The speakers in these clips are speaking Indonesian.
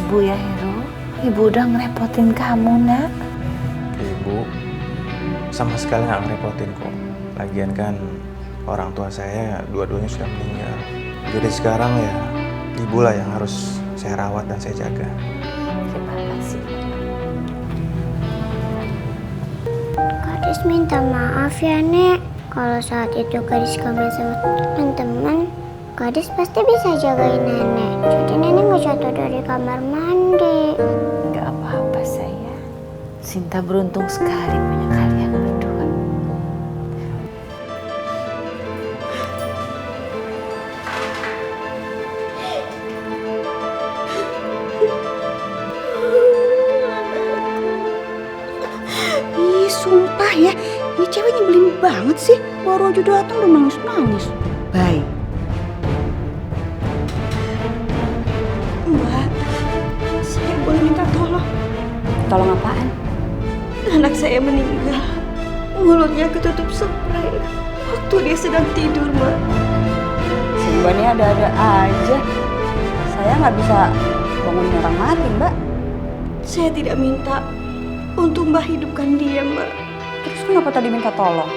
ibu ya Heru. Ibu udah ngerepotin kamu nak. Ibu sama sekali nggak ngerepotin kok. Lagian kan orang tua saya dua-duanya sudah meninggal. Jadi sekarang ya ibulah yang harus saya rawat dan saya jaga. Terima kasih. Gadis minta maaf ya Nek. Kalau saat itu Gadis kangen sama teman-teman, Gadis pasti bisa jagain Nenek. Jadi Nenek nggak jatuh dari kamar mandi. Gak apa-apa sayang. Sinta beruntung sekali punya kalian berdua. Ih, sumpah ya. Ini cewek nyebelin banget sih. Baru aja datang udah nangis-nangis. Baik. Mbak, saya boleh minta tolong. Tolong apaan? Anak saya meninggal. Mulutnya ketutup spray. Waktu dia sedang tidur, Mbak. Si Mbak ini ada-ada aja. Saya nggak bisa bangunin orang mati, Mbak. Saya tidak minta untuk Mbak hidupkan dia, Mbak. Terus kenapa tadi minta tolong?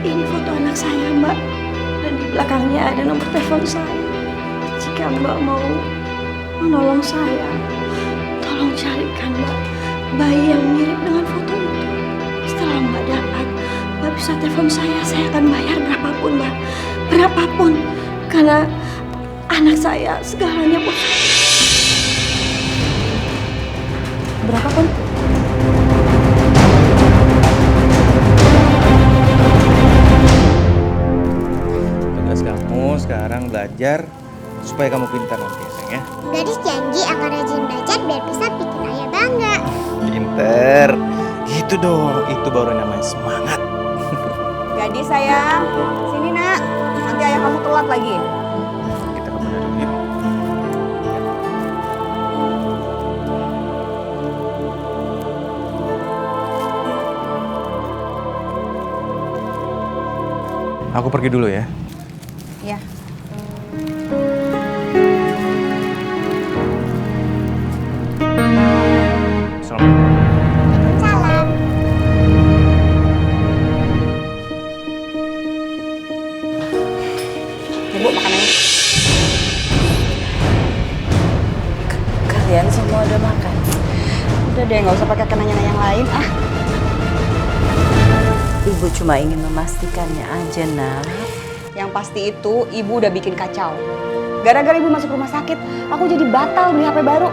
Ini foto anak saya, Mbak. Dan di belakangnya ada nomor telepon saya. Jika Mbak mau menolong saya, tolong carikan Mbak bayi yang mirip dengan foto itu. Setelah Mbak dapat, Mbak bisa telepon saya akan bayar berapapun, Mbak. Berapapun. Karena anak saya segalanya buat saya. Berapapun? Tugas kamu sekarang belajar supaya kamu pintar nanti ya sayang ya. Gadis janji akan rajin belajar biar bisa bikin ayah bangga. Pinter. Gitu dong, itu baru namanya semangat. Jadi sayang, sini nak. Nanti ayah kamu telat lagi. Kita ke mana dulu yuk. Aku pergi dulu ya. Iya. Assalamualaikum. Salam. Ibu makanannya. Kalian semua udah makan? Udah deh, nggak usah pakai nanya yang lain. Ibu cuma ingin memastikannya aja nak. Yang pasti itu ibu udah bikin kacau. Gara-gara ibu masuk rumah sakit, aku jadi batal beli HP baru.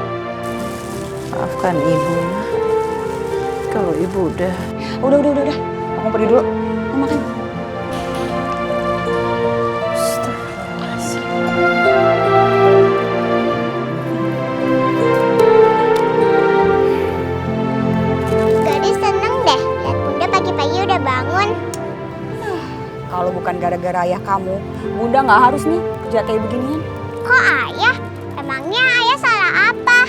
Maafkan ibu nak. Kalau ibu udah. Udah. Aku pergi dulu. Mau makan. Astagfirullahaladzim. Gadis seneng deh lihat Bunda pagi-pagi udah bangun. Kalau bukan gara-gara ayah kamu, Bunda nggak harus nih kerja kayak beginian. Kok ayah? Emangnya ayah salah apa?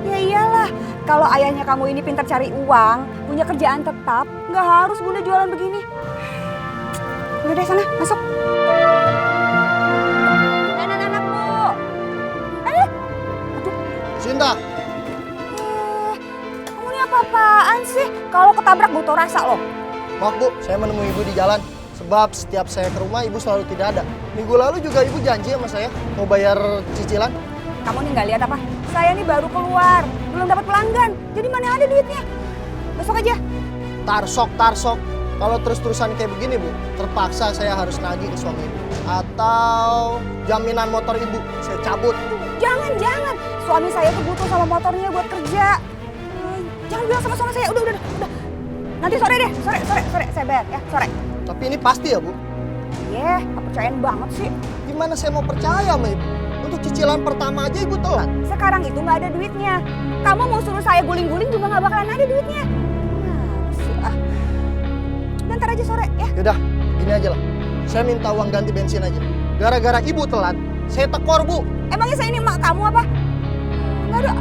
Ya iyalah, kalau ayahnya kamu ini pintar cari uang, punya kerjaan tetap, nggak harus Bunda jualan begini. Udah deh sana, masuk. Anak-anakku. Aduh. Sinta, Kamu ini apa-apaan sih? Kalau ketabrak butuh rasa loh. maaf Bu, saya menemui Ibu di jalan. Sebab setiap saya ke rumah Ibu selalu tidak ada. Minggu lalu juga Ibu janji sama saya mau bayar cicilan. Kamu nih nggak lihat apa? Saya nih baru keluar, belum dapat pelanggan. Jadi mana ada duitnya? Besok aja. Tarsok. Kalau terus-terusan kayak begini Bu, terpaksa saya harus nagih ke suami Ibu. Atau jaminan motor Ibu, saya cabut. Jangan. Suami saya tuh butuh sama motornya buat kerja. Jangan bilang sama suami saya. Udah. Nanti sore deh. Sore. Saya bayar ya, sore. Tapi ini pasti ya Bu. Kepercayaan banget sih. Gimana saya mau percaya sama Ibu? Untuk cicilan pertama aja Ibu telat. Sekarang itu nggak ada duitnya. Kamu mau suruh saya guling-guling juga nggak bakalan ada duitnya. Ntar aja sore ya. Yaudah, gini aja lah. Saya minta uang ganti bensin aja. Gara-gara Ibu telat, saya tekor Bu. Emangnya saya ini emak kamu apa? Nggak ada.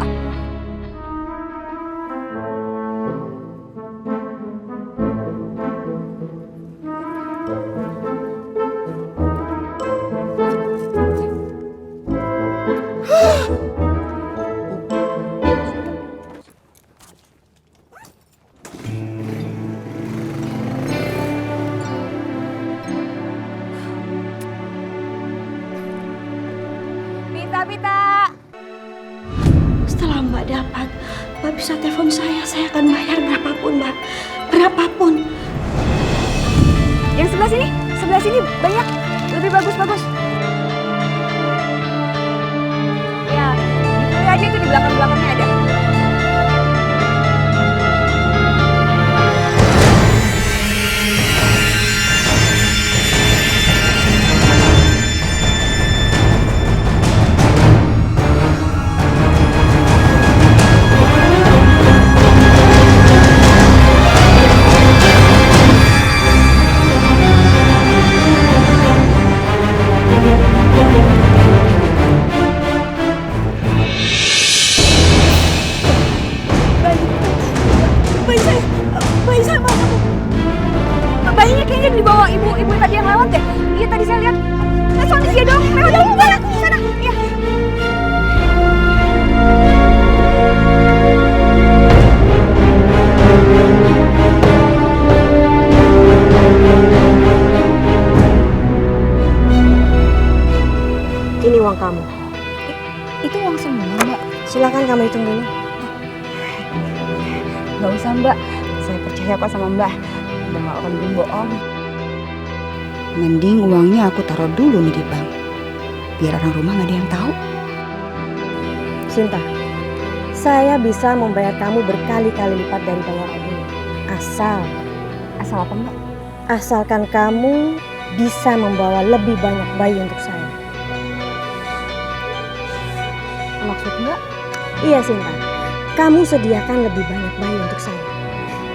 Pita. Setelah Mbak dapat, Mbak bisa telepon saya akan bayar berapapun, Mbak. Berapapun. Yang sebelah sini banyak, lebih bagus. Ya, dipilih aja itu di belakang-belakangnya ada. Bayi saya mana, Bu? Bayinya kayaknya dibawa ibu tadi yang lewat deh. Iya, tadi saya lihat. Soalnya dia dong, lewat dong, sana. Iya. Ini uang kamu. Itu uang semua, Mbak. Silakan kamu hitung dulu. Gak usah, Mbak. Saya percaya kok sama Mbak. Udah gak akan bohong. Mending uangnya aku taruh dulu nih di bank. Biar orang rumah gak ada yang tahu. Sinta, saya bisa membayar kamu berkali-kali lipat dari bayaran ini. Asal apa, Mbak? Asalkan kamu bisa membawa lebih banyak bayi untuk saya. Maksud Mbak? Iya, Sinta. Kamu sediakan lebih banyak bayi untuk saya.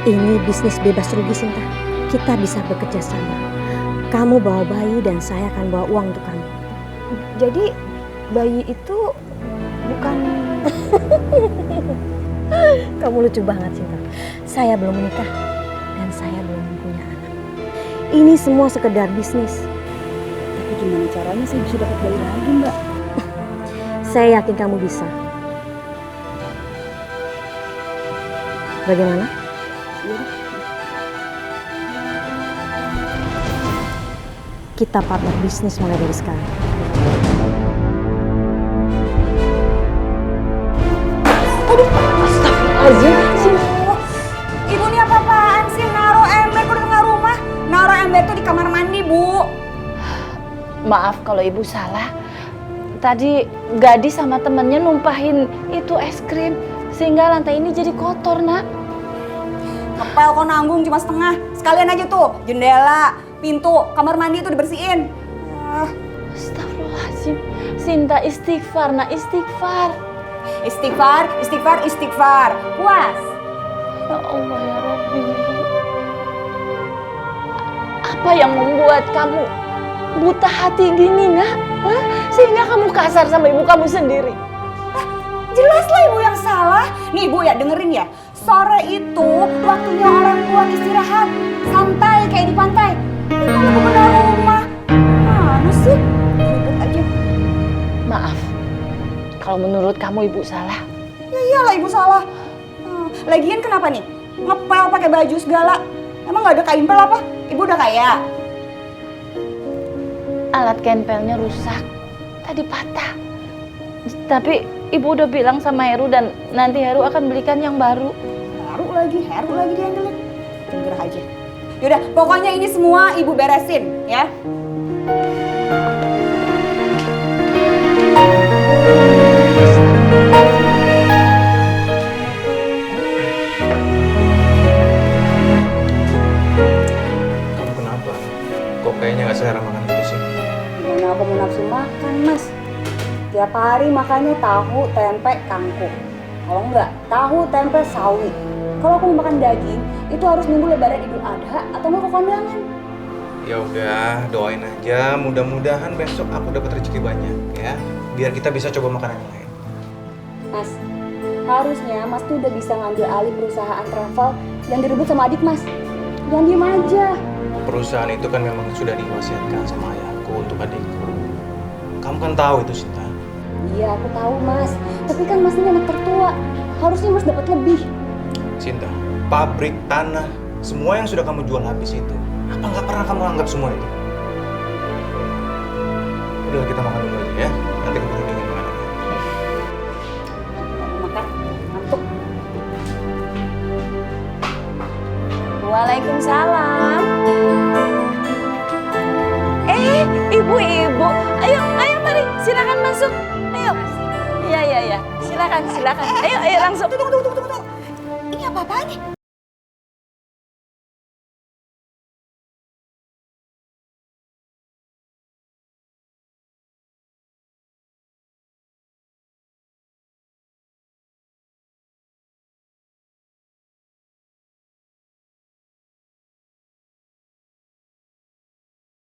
Ini bisnis bebas rugi, Sinta. Kita bisa bekerja sama. Kamu bawa bayi dan saya akan bawa uang untuk kamu. Jadi bayi itu bukan... Kamu lucu banget, Sinta. Saya belum menikah dan saya belum punya anak. Ini semua sekedar bisnis. Tapi gimana caranya saya bisa dapat bayi lagi, Mbak? Saya yakin kamu bisa. Bagaimana? Kita partner bisnis mulai dari sekarang. Astagfirullahaladzim. Ibu ini apa-apaan sih? Naruh ember ke tengah rumah. Naruh ember tuh di kamar mandi, Bu. Maaf kalau ibu salah. Tadi gadis sama temennya numpahin itu es krim sehingga lantai ini jadi kotor, Nak. Ngepel kok nanggung cuma setengah. Sekalian aja tuh jendela, pintu, kamar mandi tuh dibersihin. Astagfirullahaladzim. Sinta istighfar, Nak, istighfar. Istighfar. Puas. Ya Allah ya Rabbi. Apa yang membuat kamu buta hati gini, Nak? Hah? Sehingga kamu kasar sama ibu kamu sendiri. Jelaslah ibu yang salah. Nih ibu ya, dengerin ya. Sore itu waktunya orang tua istirahat. Santai kayak di pantai. Gimana bu benar rumah? Mana sih? Ribut aja. Maaf, kalau menurut kamu ibu salah. Ya iyalah ibu salah. Lagian kenapa nih? Ngepel pakai baju segala. Emang gak ada kain pel apa? Ibu udah kaya. Alat kenpelnya rusak, tadi patah. Tapi ibu udah bilang sama Heru dan nanti Heru akan belikan yang baru. Heru lagi diandelin. Gerah aja. Yaudah, pokoknya ini semua ibu beresin ya. Kamu kenapa? Kok kayaknya gak selera makan gitu sih? Gimana aku mau nafsu makan, Mas? Tiap hari makannya tahu, tempe, kangkung. Kalau enggak, tahu, tempe, sawi. Kalau aku mau makan daging, itu harus nunggu lebaran Idul Adha atau mau ke kondangan. Ya udah, doain aja. Mudah-mudahan besok aku dapat rezeki banyak ya. Biar kita bisa coba makanan yang lain. Mas, harusnya Mas tuh udah bisa ngambil alih perusahaan travel yang direbut sama adik Mas. Jangan diem aja. Perusahaan itu kan memang sudah diwasiatkan sama ayahku untuk adikku. Kamu kan tahu itu, Sinta. Iya, aku tahu Mas. Tapi kan Mas ini anak tertua. Harusnya Mas dapat lebih. Sinta, pabrik, tanah, semua yang sudah kamu jual habis itu, apa nggak pernah kamu anggap semua itu? Udah, kita makan dulu aja ya. Nanti keburu dingin makanannya. Makan, ngantuk. Waalaikumsalam. Ibu-ibu, ayo mari, silakan masuk. Ayo. Iya. Silakan. Ayo langsung. Tunggu. Ini apa-apaan nih?